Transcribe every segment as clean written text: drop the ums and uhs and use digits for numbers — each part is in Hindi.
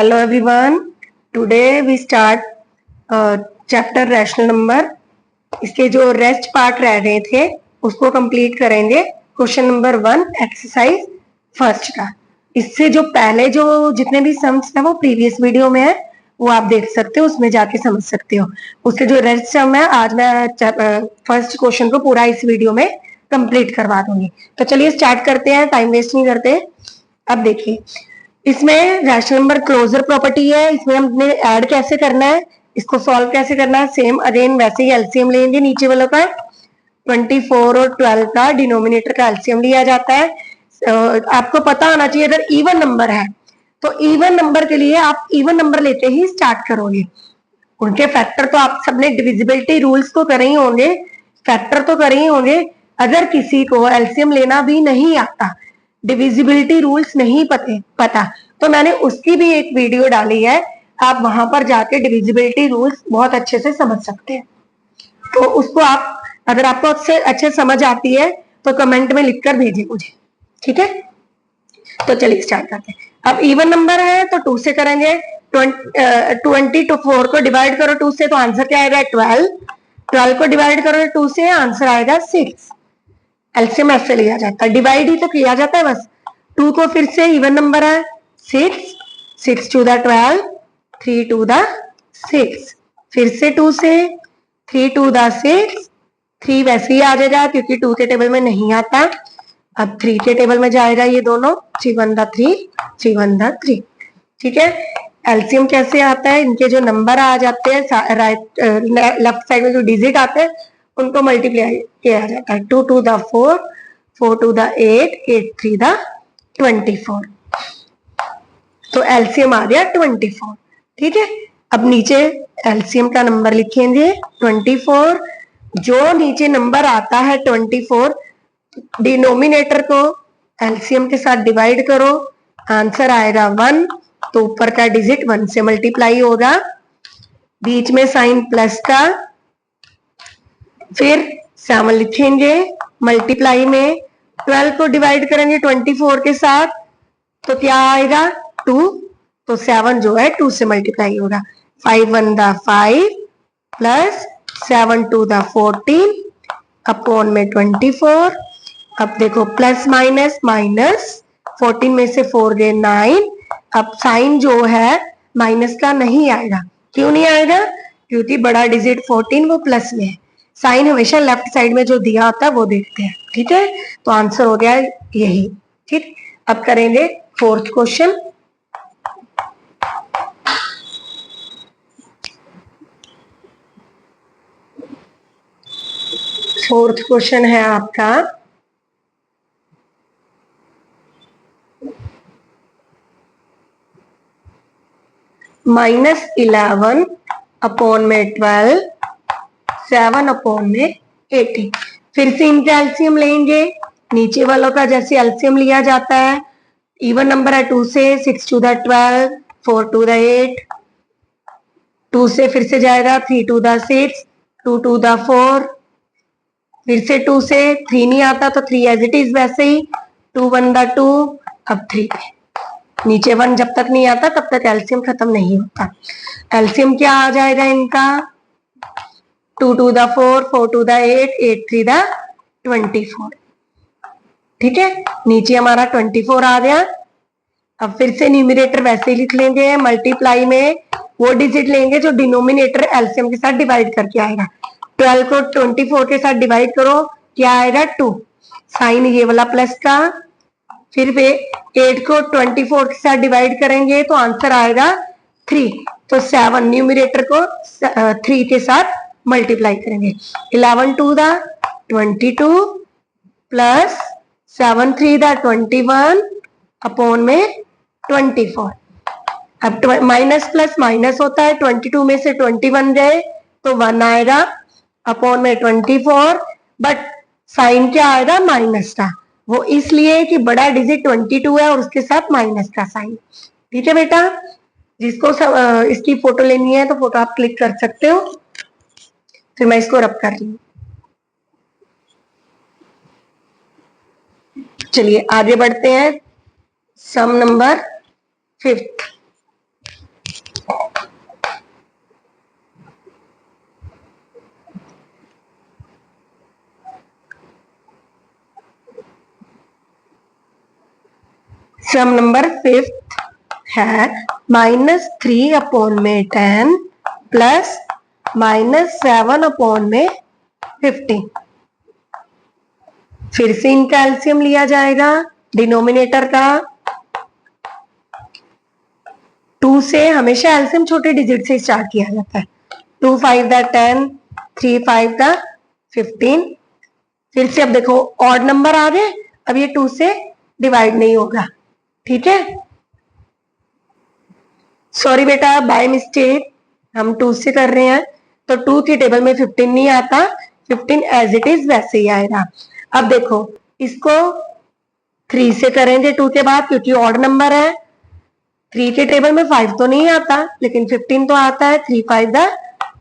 Hello everyone. Today we start chapter rational number. इसके जो रेस्ट पार्ट रह रहे थे उसको कंप्लीट करेंगे. क्वेश्चन नंबर 1 एक्सरसाइज फर्स्ट का. इससे जो पहले जो जितने भी सम्स है वो प्रीवियस वीडियो में है, वो आप देख सकते हो, उसमें जाके समझ सकते हो. उसके जो रेस्ट सम है आज मैं फर्स्ट क्वेश्चन को पूरा इस वीडियो में कंप्लीट करवा दूंगी. तो चलिए स्टार्ट करते हैं, टाइम वेस्ट नहीं करते. अब देखिए, इसमें रैशनल नंबर क्लोजर प्रॉपर्टी है. इसमें हमने ऐड कैसे करना है, इसको सॉल्व कैसे करना है, सेम अगेन वैसे ही एलसीएम लेंगे. नीचे वालों का 24 और 12 का डिनोमिनेटर का एलसीएम लिया जाता है. आपको पता होना चाहिए अगर इवन नंबर है तो इवन नंबर के लिए आप इवन नंबर लेते ही स्टार्ट करोगे. उनके फैक्टर तो आप सबने डिविजिबिलिटी रूल्स तो करे ही होंगे, फैक्टर तो करे ही होंगे. अगर किसी को एलसीएम लेना भी नहीं आता, डिविजिबिलिटी रूल्स नहीं पता, तो मैंने उसकी भी एक वीडियो डाली है. आप वहां पर जाके डिविजिबिलिटी रूल्स बहुत अच्छे से समझ सकते हैं. तो उसको आप, अगर आपको अच्छे समझ आती है तो कमेंट में लिखकर भेजिए मुझे, ठीक है. तो चलिए स्टार्ट करते हैं. अब इवन नंबर है तो 2 से करेंगे. 24 को डिवाइड करो 2 से तो आंसर क्या आएगा 12. 12 को डिवाइड करो 2 से, आंसर आएगा 6. एलसीएम ऐसे लिया जाता है, डिवाइड ही तो किया जाता है बस. 2 को फिर से इवन नंबर है 6, 6 टू द 12, 3 टू द 6. फिर से 2 से 3 टू द 6, 3 वैसे ही आ जाएगा क्योंकि 2 के टेबल में नहीं आता. अब 3 के टेबल में जाएगा ये दोनों, 3 1 द 3, 3 1 द 3. ठीक है. एलसीएम कैसे आता है, इनके जो नंबर आ जाते हैं राइट लेफ्ट साइड में जो डिजिट आते हैं उनको मल्टीप्लाई किया जाता है. 2 टू द 4, 4 टू द 8, 8 3 द 24. तो एलसीएम आ गया 24. ठीक है. अब नीचे एलसीएम का नंबर लिखेंगे 24. जो नीचे नंबर आता है 24, डिनोमिनेटर को एलसीएम के साथ डिवाइड करो, आंसर आएगा 1. तो ऊपर का डिजिट 1 से मल्टीप्लाई होगा, बीच में साइन प्लस का, फिर 7 लिखेंगे मल्टीप्लाई में. 12 को डिवाइड करेंगे 24 के साथ तो क्या आएगा 2. तो 7 जो है 2 से मल्टीप्लाई होगा. 5 1 द 5 प्लस 7 2 द 14 अपॉन में 24. अब देखो प्लस माइनस माइनस, 14 में से 4 गए 9. अब साइन जो है माइनस का नहीं आएगा. क्यों नहीं आएगा, क्योंकि बड़ा डिजिट 14 वो प्लस में है. साइन हमेशा लेफ्ट साइड में जो दिया होता है वो देखते हैं. ठीक है. तो आंसर हो गया यही. ठीक. अब करेंगे फोर्थ क्वेश्चन. फोर्थ क्वेश्चन है आपका -11 अपॉन में 12, 7 अपॉन में 18. फिर से इनका एलसीएम लेंगे. नीचे वालों का जैसे एलसीएम लिया जाता है, इवन नंबर है 2 से, 6 टू द 12, 4 टू द 8. 2 से फिर से जाएगा 3 टू द 6, 2 टू द 4. फिर से 2 से 3 नहीं आता तो 3 एज इट इज वैसे ही, 2 1 द 2. अब 3 पे नीचे 1 जब तक नहीं आता तब तक एलसीएम खत्म नहीं होता. एलसीएम क्या आ जाएगा इनका 2 टू द 4, 4 टू द 8, 8 3 द 24. ठीक है. नीचे हमारा 24 आ गया. अब फिर से न्यूमरेटर वैसे ही लिख लेंगे, मल्टीप्लाई में वो डिजिट लेंगे जो डिनोमिनेटर एलसीएम के साथ डिवाइड करके आएगा. 12 को 24 के साथ डिवाइड करो, क्या आएगा 2. साइन ये वाला प्लस का. फिर वे 8 को 24 के साथ डिवाइड करेंगे तो आंसर आएगा 3. तो 7 न्यूमरेटर को 3 के साथ मल्टीप्लाई करेंगे. 11 टू द 22 प्लस 7 3 द 21 अपॉन में 24. अब माइनस प्लस माइनस होता है, 22 में से 21 गए तो 1 आएगा अपॉन में 24. बट साइन क्या आएगा माइनस का, वो इसलिए कि बड़ा डिजिट 22 है और उसके साथ माइनस का साइन. ठीक है बेटा. जिसको इसकी फोटो लेनी है तो फोटो आप क्लिक कर सकते हो. फिर मैं इसको रब कर रही हूँ. चलिए आगे बढ़ते हैं. Sum number 5. सम नंबर 5th है -3 अपॉन में 10 प्लस -7 अपॉन में 15। फिर से इनका एलसीएम लिया जाएगा डिनोमिनेटर का। 2 से हमेशा एलसीएम छोटे डिजिट से स्टार्ट किया जाता है। 2 5 दा 10, 3 5 दा 15। फिर से अब देखो ऑड नंबर आ गए, अब ये 2 से डिवाइड नहीं होगा, ठीक है। सॉरी बेटा, बाय मिस्टेक हम 2 से कर रहे हैं, तो 2 की टेबल में 15 नहीं आता, 15 एज इट इज वैसे ही आएगा। अब देखो इसको 3 से करेंगे 2 के बाद, क्योंकि ऑड नंबर है। 3 के टेबल में 5 तो नहीं आता, लेकिन 15 तो आता है। 3 5 दा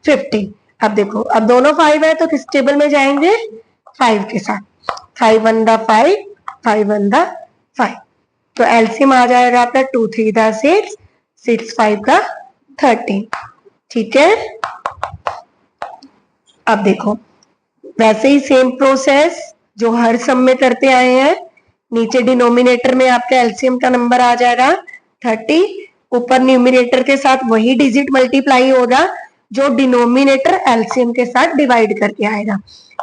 15। अब देखो अब दोनों 5 है तो किस टेबल में जाएंगे? 5 के साथ। 5 1 दा 5, 5 1 दा 5। तो एलसीएम आ जाएगा आपका 2 3 दा 6, 6 5 का 13, ठीक है। अब देखो वैसे ही सेम प्रोसेस जो हर सम में करते आए हैं। नीचे डिनोमिनेटर में आपका एलसीएम का नंबर आ जाएगा 30, ऊपर न्यूमिनेटर के साथ वही डिजिट मल्टीप्लाई होगा जो डिनोमिनेटर एलसीएम के साथ डिवाइड करके आएगा।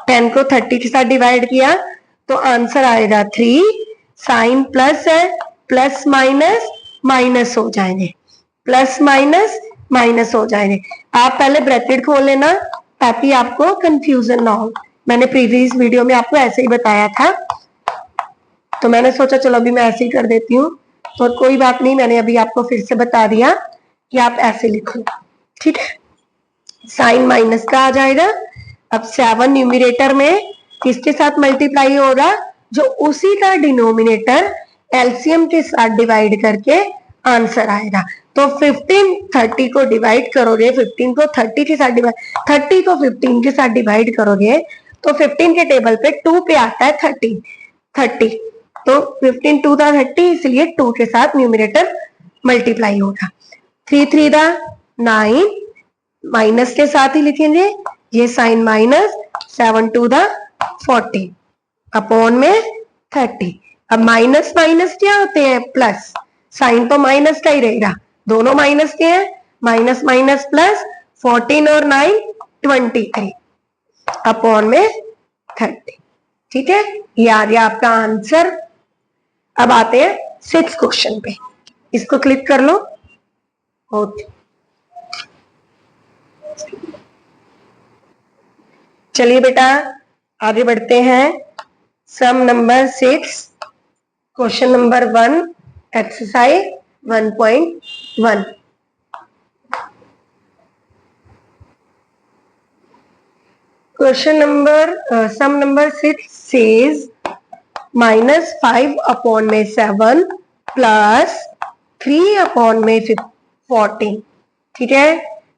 10 को 30 के साथ डिवाइड किया तो आंसर आएगा 3। साइन प्लस है, प्लस माइनस माइनस हो जाएंगे, प्लस माइनस माइनस हो जाएंगे। आप पहले ब्रैकेट खोल लेना ताकि आपको कंफ्यूजन ना हो। मैंने प्रीवियस वीडियो में आपको ऐसे ही बताया था, तो मैंने सोचा चलो अभी मैं ऐसे ही कर देती हूँ। तो कोई बात नहीं, मैंने अभी आपको फिर से बता दिया कि आप ऐसे लिखो, ठीक है। साइन माइनस का आ जाएगा। अब 7 न्यूमिनेटर में किसके साथ मल्टीप्लाई होगा? जो उसी का डिनोमिनेटर एलसीएम के साथ डिवाइड करके आंसर आएगा। तो 15 30 को डिवाइड करोगे, 15 को 30 के साथ डिवाइड, 30 को 15 के साथ डिवाइड करोगे तो 15 के टेबल पे 2 पे आता है 30। तो 15 2 दा 30, इसलिए 2 के साथ न्यूमिनेटर मल्टीप्लाई होगा। 3 3 दा 9, माइनस के साथ ही लिखेंगे, ये साइन माइनस, 7 2 दा 14 अपॉन में 30। अब माइनस माइनस क्या होते हैं? प्लस। साइन तो माइनस का ही रहेगा, दोनों माइनस के हैं। माइनस माइनस प्लस, 14 और 9 23 अपॉन में 30, ठीक है। ये आ गया आपका आंसर। अब आते हैं 6th क्वेश्चन पे, इसको क्लिक कर लो। ओके, चलिए बेटा आगे बढ़ते हैं। Sum number 6, question number 1, exercise 1.1। Question number sum number 6 says -5 upon में 7 प्लस 3 अपॉन में 14, ठीक है।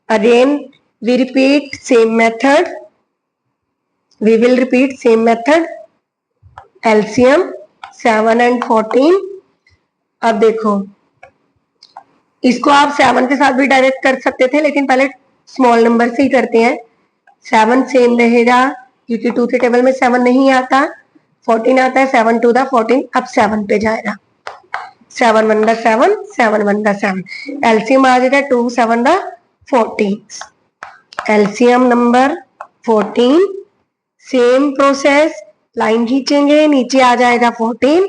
Again we repeat same method, we will repeat same method, LCM 7 and 14। अब देखो इसको आप 7 के साथ भी डायरेक्ट कर सकते थे, लेकिन पहले स्मॉल नंबर से ही करते हैं। 7 सेम रहेगा क्योंकि 2 के टेबल में 7 नहीं आता, 14 आता है। 7 2 दा 14, अब 7 पे जाएगा। 7 1 दा 7, 7 1 दा 7, एलसीएम आ जाएगा 2 7 दा 14। LCM number 14, same process, line खींचेंगे, नीचे आ जाएगा 14।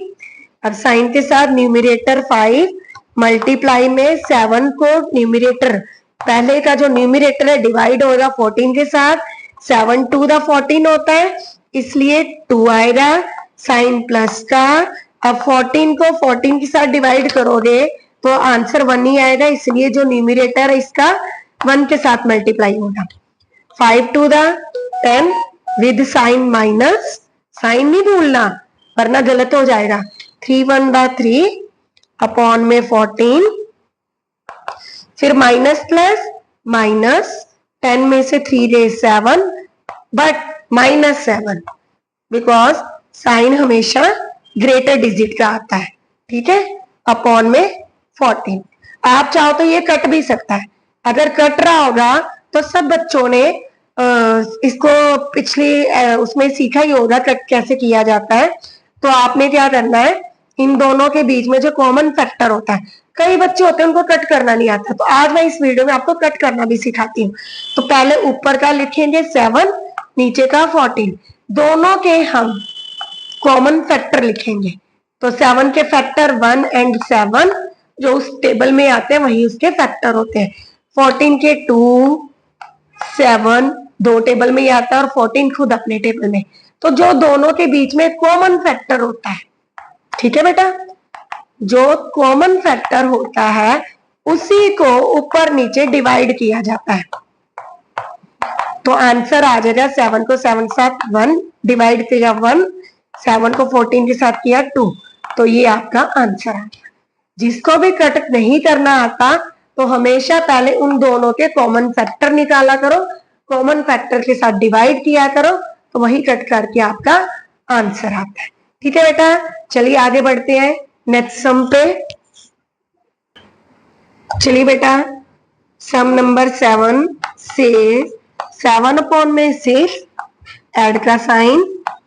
अब साइन के साथ न्यूमिनेटर 5 मल्टीप्लाई में 7 को न्यूमिनेटर, पहले का जो न्यूमिनेटर है डिवाइड होगा 14 के साथ। 7 2 दा 14 होता है, इसलिए 2 आएगा साइन प्लस का। अब 14 को 14 के साथ डिवाइड करोगे तो आंसर 1 ही आएगा, इसलिए जो न्यूमिनेटर है इसका 1 के साथ मल्टीप्लाई होगा। 5 2 दा 10 विद साइन माइनस, साइन नहीं भूलना वरना गलत हो जाएगा। 3 1 दा 3 अपॉन में 14, फिर माइनस प्लस माइनस, 10 में से 3 गए 7, बट माइनस 7 बिकॉज साइन हमेशा ग्रेटर डिजिट का आता है, ठीक है। अपॉन में 14। आप चाहो तो ये कट भी सकता है, अगर कट रहा होगा तो सब बच्चों ने इसको पिछली उसमें सीखा ही होगा कट कैसे किया जाता है। तो आपने क्या करना है, इन दोनों के बीच में जो कॉमन फैक्टर होता है, कई बच्चे होते हैं उनको कट करना नहीं आता, तो आज मैं इस वीडियो में आपको कट करना भी सिखाती हूँ। तो पहले ऊपर का लिखेंगे 7, नीचे का 14, दोनों के हम कॉमन फैक्टर लिखेंगे। तो 7 के फैक्टर 1 एंड 7 जो उस टेबल में आते हैं वही उसके फैक्टर होते हैं। 14 के 2, 7 दो टेबल में ही आता है और 14 खुद अपने टेबल में। तो जो दोनों के बीच में कॉमन फैक्टर होता है, ठीक है बेटा, जो कॉमन फैक्टर होता है उसी को ऊपर नीचे डिवाइड किया जाता है। तो आंसर आ जाएगा 7 को 7 के साथ 1 डिवाइड किया 1, 7 को 14 के साथ किया 2, तो ये आपका आंसर आ गया। जिसको भी कट नहीं करना आता तो हमेशा पहले उन दोनों के कॉमन फैक्टर निकाला करो, कॉमन फैक्टर के साथ डिवाइड किया करो, तो वही कट करके आपका आंसर आता है। ठीक है बेटा, चलिए आगे बढ़ते हैं नेक्स्ट सम पे। चलिए बेटा, सम नंबर 7 से 7 अपॉन में 6, ऐड का साइन,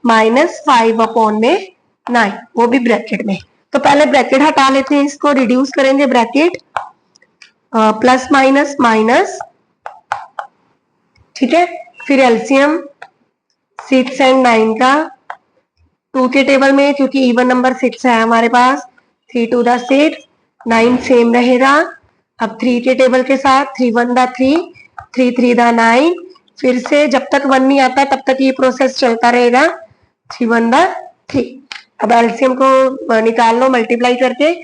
-5 अपॉन में 9, वो भी ब्रैकेट में। तो पहले ब्रैकेट हटा लेते हैं, इसको रिड्यूस करेंगे ब्रैकेट, प्लस माइनस माइनस, ठीक है। फिर एलसीएम 6 एंड 9 का 2 के टेबल में, क्योंकि इवन नंबर 6 है हमारे पास, 3 2 दा 6, 9 सेम रहेगा। अब 3 के टेबल के साथ 3 1 दा 3, 3 3 दा 9, फिर से जब तक 1 नहीं आता तब तक ये प्रोसेस चलता रहेगा, 3 1 दा 3। अब एलसीएम को निकाल लो मल्टीप्लाई करके,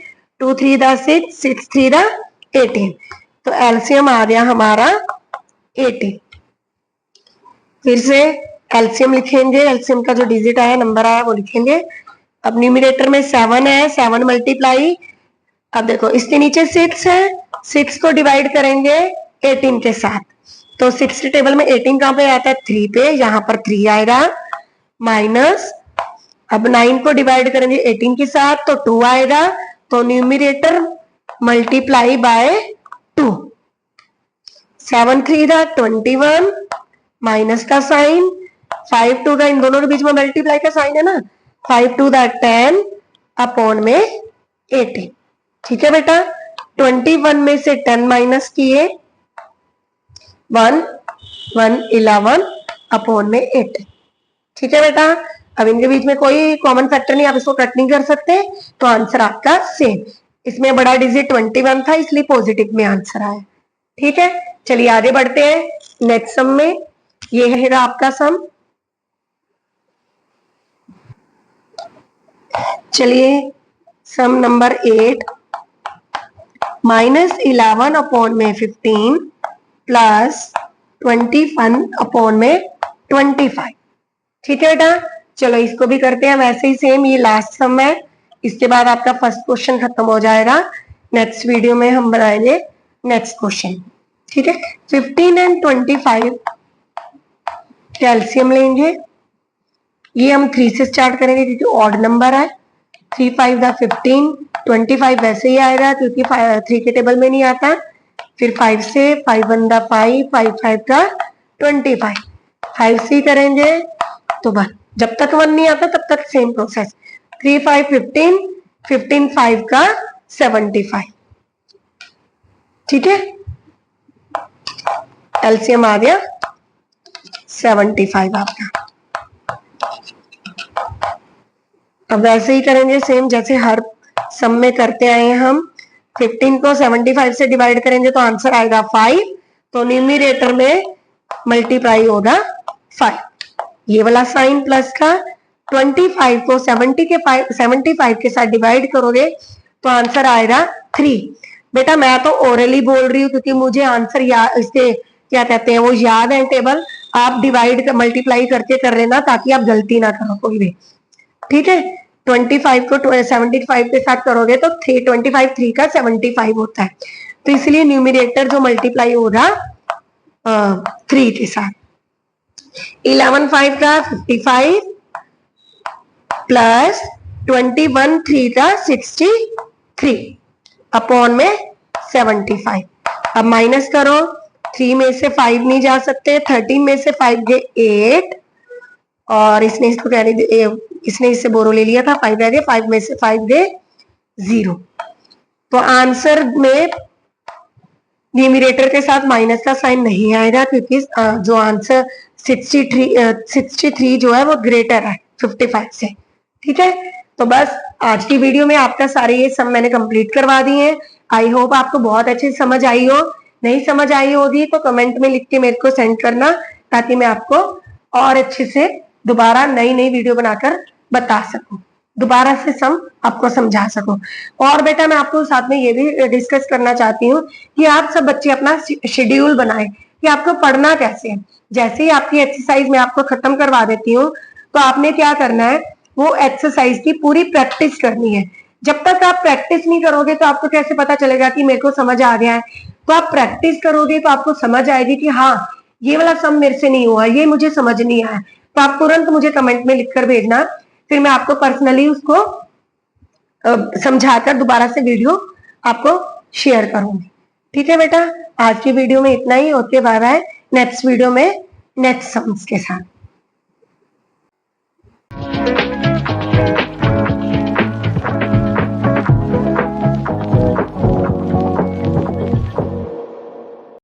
2 3 दा 6, 6 3 दा 18, तो एलसीएम आ गया हमारा 18। फिर से एलसीएम लिखेंगे, एलसीएम का जो डिजिट आया, नंबर आया, वो लिखेंगे। अब न्यूमरेटर में 7 है, 7 मल्टीप्लाई, अब देखो इसके नीचे 6 है, 6 को डिवाइड करेंगे 18 के साथ, तो 6 टेबल में 18 कहां पे आता है, 3 पे, यहां पर 3 आएगा, माइनस, अब 9 को डिवाइड करेंगे 18 के साथ तो 2 आएगा, तो न्यूमरेटर मल्टीप्लाई बाय 2, 7 3 दा 21, माइनस का साइन, 5 2 दा, इन दोनों के बीच में मल्टीप्लाई का साइन है ना, 5 2 दा 10 अपॉन में 18। ठीक है बेटा, 21 में से 10 माइनस किए, 1 1 11 अपॉन में 18। ठीक है बेटा, अब इनके बीच में कोई कॉमन फैक्टर नहीं, आप इसको कट नहीं कर सकते, तो आंसर आपका सेम। इसमें बड़ा डिजिट 21 था, इसलिए पॉजिटिव में आंसर आया। ठीक है, चलिए आगे बढ़ते हैं नेक्स्ट सम में। ये है आपका सम। चलिए सम नंबर 8, -11 अपॉन में 15 प्लस 21 अपॉन में 25। ठीक है बेटा, चलो इसको भी करते हैं वैसे ही सेम, ये लास्ट सम है, इसके बाद आपका फर्स्ट क्वेश्चन खत्म हो जाएगा। नेक्स्ट वीडियो में हम बनाएंगे नेक्स्ट क्वेश्चन। ठीक है, 15 एंड 25 कैल्शियम लेंगे, ये हम 3 से स्टार्ट करेंगे क्योंकि ऑड नंबर है, 3 5 दा 15, 25 वैसे ही आएगा क्योंकि 3 के टेबल में नहीं आता, फिर 5 से 5 1 दा 5, 5 5 का 25, 5 से करेंगे तो बस जब तक 1 नहीं आता तब तक सेम प्रोसेस, 3 5 15, 15 5 का 75। ठीक है, एलसीएम आ गया 75 आपका। अब वैसे ही करेंगे सेम जैसे हर सम में करते आए हैं हम, 15 को 75 से डिवाइड करेंगे तो आंसर आएगा 5, तो न्यूमरेटर में मल्टीप्लाई होगा 5, ये वाला साइन प्लस का। 25 को 75 के साथ डिवाइड करोगे तो आंसर आएगा 3। बेटा मैं तो ओरली बोल रही हूँ क्योंकि मुझे आंसर इसके क्या कहते हैं वो याद है टेबल, आप डिवाइड मल्टीप्लाई करके कर लेना ताकि आप गलती ना करो कोई भी। ठीक है, 25 को 75 के साथ करोगे तो 25 3 का 75 होता है, तो इसलिए न्यूमरेटर जो मल्टीप्लाई होगा 3 के साथ। 11 5 का 55 प्लस 21 3 का 63 अपॉन में 75। अब माइनस करो, 3 में से 5 नहीं जा सकते, 13 में से 5 गए 8, और इसने इसको इसने इससे बोरो ले लिया था, 5 रह गए, 5 में से 5 गए 0। तो आंसर में न्यूमरेटर के साथ माइनस का साइन नहीं आएगा, क्योंकि जो आंसर 63 जो है वो ग्रेटर है 55 से। ठीक है, तो बस आज की वीडियो में आपका सारे ये सम मैंने कंप्लीट करवा दिए हैं। आई होप आपको बहुत अच्छे से समझ आई हो। नहीं समझ आई होगी तो कमेंट में लिख के मेरे को सेंड करना, ताकि मैं आपको और अच्छे से दोबारा नई नई वीडियो बनाकर बता सकूं, दोबारा से सम आपको समझा सकूं। और बेटा मैं आपको साथ में ये भी डिस्कस करना चाहती हूँ कि आप सब बच्चे अपना शेड्यूल बनाएं कि आपको पढ़ना कैसे है। जैसे ही आपकी एक्सरसाइज में आपको खत्म करवा देती हूँ, तो आपने क्या करना है, वो एक्सरसाइज की पूरी प्रैक्टिस करनी है। जब तक आप प्रैक्टिस नहीं करोगे तो आपको कैसे पता चलेगा कि मेरे को समझ आ गया है। तो आप प्रैक्टिस करोगे तो आपको समझ आएगी कि हाँ ये वाला सम मेरे से नहीं हुआ, ये मुझे समझ नहीं आया। तो आप तुरंत मुझे कमेंट में लिखकर भेजना, फिर मैं आपको पर्सनली उसको समझाकर दोबारा से वीडियो आपको शेयर करूंगी। ठीक है बेटा, आज की वीडियो में इतना ही। Okay, bye bye. Next video में नेक्स्ट सम्स के साथ।